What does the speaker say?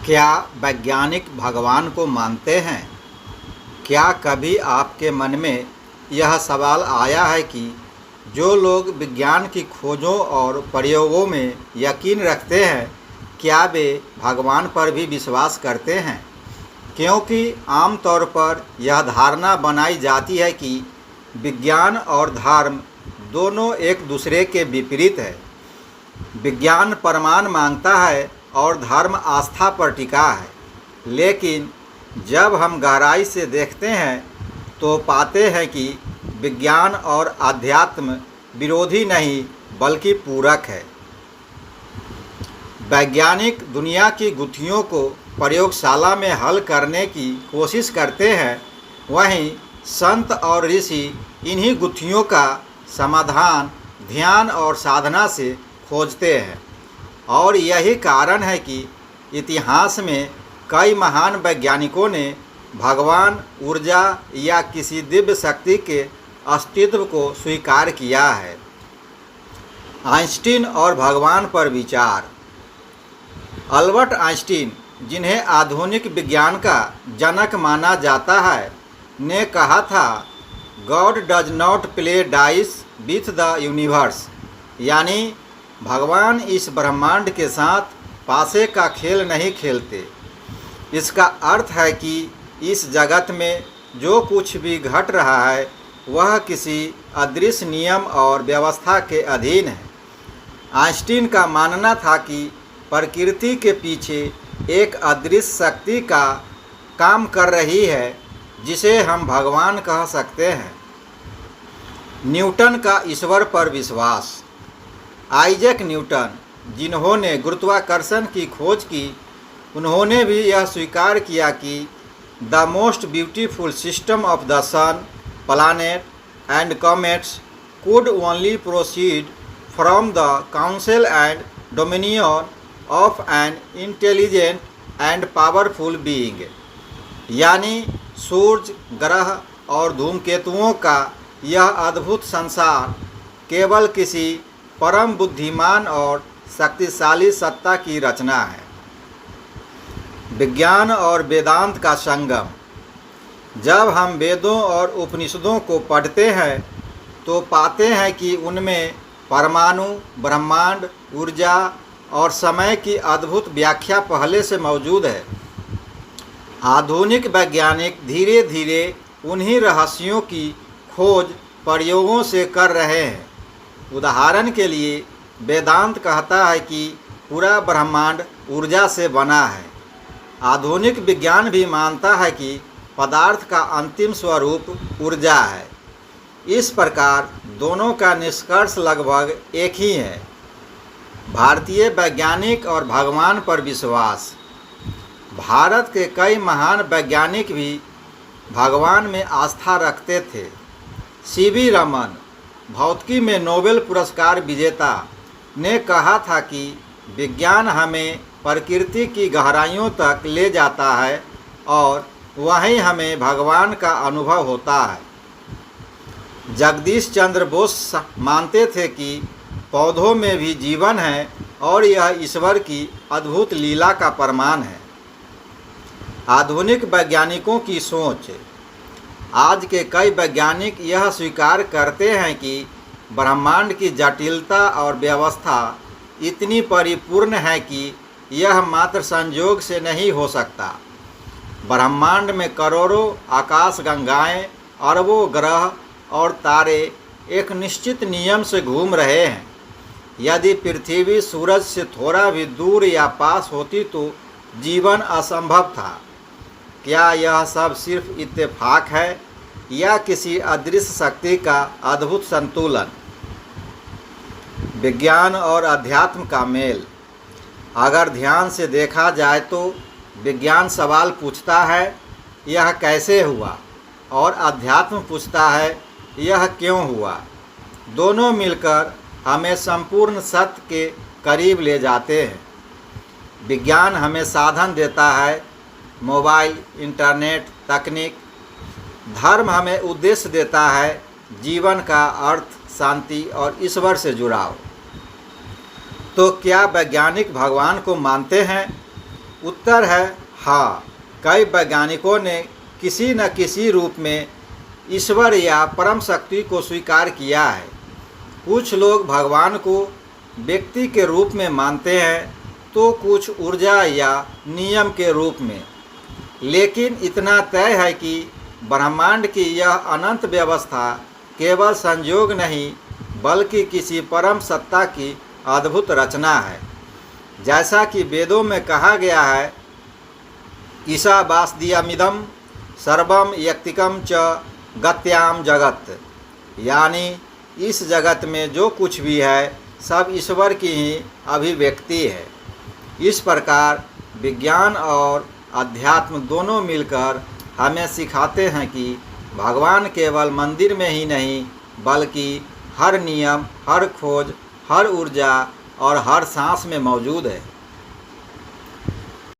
क्या वैज्ञानिक भगवान को मानते हैं? क्या कभी आपके मन में यह सवाल आया है कि जो लोग विज्ञान की खोजों और प्रयोगों में यकीन रखते हैं, क्या वे भगवान पर भी विश्वास करते हैं? क्योंकि आमतौर पर यह धारणा बनाई जाती है कि विज्ञान और धर्म दोनों एक दूसरे के विपरीत है। विज्ञान प्रमाण मांगता है और धर्म आस्था पर टिका है, लेकिन जब हम गहराई से देखते हैं तो पाते हैं कि विज्ञान और अध्यात्म विरोधी नहीं बल्कि पूरक है। वैज्ञानिक दुनिया की गुत्थियों को प्रयोगशाला में हल करने की कोशिश करते हैं, वहीं संत और ऋषि इन्हीं गुत्थियों का समाधान ध्यान और साधना से खोजते हैं। और यही कारण है कि इतिहास में कई महान वैज्ञानिकों ने भगवान, ऊर्जा या किसी दिव्य शक्ति के अस्तित्व को स्वीकार किया है। आइंस्टीन और भगवान पर विचार। अल्बर्ट आइंस्टीन, जिन्हें आधुनिक विज्ञान का जनक माना जाता है, ने कहा था, God does not play dice with the universe, यानी भगवान इस ब्रह्मांड के साथ पासे का खेल नहीं खेलते। इसका अर्थ है कि इस जगत में जो कुछ भी घट रहा है वह किसी अदृश्य नियम और व्यवस्था के अधीन है। आइंस्टीन का मानना था कि प्रकृति के पीछे एक अदृश्य शक्ति का काम कर रही है, जिसे हम भगवान कह सकते हैं। न्यूटन का ईश्वर पर विश्वास। आइजैक न्यूटन, जिन्होंने गुरुत्वाकर्षण की खोज की, उन्होंने भी यह स्वीकार किया कि the most beautiful system of the sun, planet and comets could only proceed from the council and dominion of an intelligent and powerful being, यानी सूर्य, ग्रह और धूमकेतुओं का यह अद्भुत संसार केवल किसी परम बुद्धिमान और शक्तिशाली सत्ता की रचना है। विज्ञान और वेदांत का संगम। जब हम वेदों और उपनिषदों को पढ़ते हैं तो पाते हैं कि उनमें परमाणु, ब्रह्मांड, ऊर्जा और समय की अद्भुत व्याख्या पहले से मौजूद है। आधुनिक वैज्ञानिक धीरे धीरे उन्हीं रहस्यों की खोज प्रयोगों से कर रहे हैं। उदाहरण के लिए वेदांत कहता है कि पूरा ब्रह्मांड ऊर्जा से बना है। आधुनिक विज्ञान भी मानता है कि पदार्थ का अंतिम स्वरूप ऊर्जा है। इस प्रकार दोनों का निष्कर्ष लगभग एक ही है। भारतीय वैज्ञानिक और भगवान पर विश्वास। भारत के कई महान वैज्ञानिक भी भगवान में आस्था रखते थे। सीवी रमन, भौतिकी में नोबेल पुरस्कार विजेता, ने कहा था कि विज्ञान हमें प्रकृति की गहराइयों तक ले जाता है और वहीं हमें भगवान का अनुभव होता है। जगदीश चंद्र बोस मानते थे कि पौधों में भी जीवन है और यह ईश्वर की अद्भुत लीला का प्रमाण है। आधुनिक वैज्ञानिकों की सोच। आज के कई वैज्ञानिक यह स्वीकार करते हैं कि ब्रह्मांड की जटिलता और व्यवस्था इतनी परिपूर्ण है कि यह मात्र संयोग से नहीं हो सकता। ब्रह्मांड में करोड़ों आकाशगंगाएं, अरबों ग्रह और तारे एक निश्चित नियम से घूम रहे हैं। यदि पृथ्वी सूरज से थोड़ा भी दूर या पास होती तो जीवन असंभव था। क्या यह सब सिर्फ इत्तेफाक है या किसी अदृश्य शक्ति का अद्भुत संतुलन? विज्ञान और अध्यात्म का मेल। अगर ध्यान से देखा जाए तो विज्ञान सवाल पूछता है, यह कैसे हुआ, और अध्यात्म पूछता है, यह क्यों हुआ। दोनों मिलकर हमें संपूर्ण सत्य के करीब ले जाते हैं। विज्ञान हमें साधन देता है, मोबाइल, इंटरनेट, तकनीक। धर्म हमें उद्देश्य देता है, जीवन का अर्थ, शांति और ईश्वर से जुड़ाव। तो क्या वैज्ञानिक भगवान को मानते हैं? उत्तर है हाँ। कई वैज्ञानिकों ने किसी न किसी रूप में ईश्वर या परम शक्ति को स्वीकार किया है। कुछ लोग भगवान को व्यक्ति के रूप में मानते हैं तो कुछ ऊर्जा या नियम के रूप में। लेकिन इतना तय है कि ब्रह्मांड की यह अनंत व्यवस्था केवल संयोग नहीं बल्कि किसी परम सत्ता की अद्भुत रचना है। जैसा कि वेदों में कहा गया है, ईशावास्यमिदं सर्वम यक्तिकम च गत्याम जगत, यानी इस जगत में जो कुछ भी है सब ईश्वर की ही अभिव्यक्ति है। इस प्रकार विज्ञान और अध्यात्म दोनों मिलकर हमें सिखाते हैं कि भगवान केवल मंदिर में ही नहीं बल्कि हर नियम, हर खोज, हर ऊर्जा और हर सांस में मौजूद है।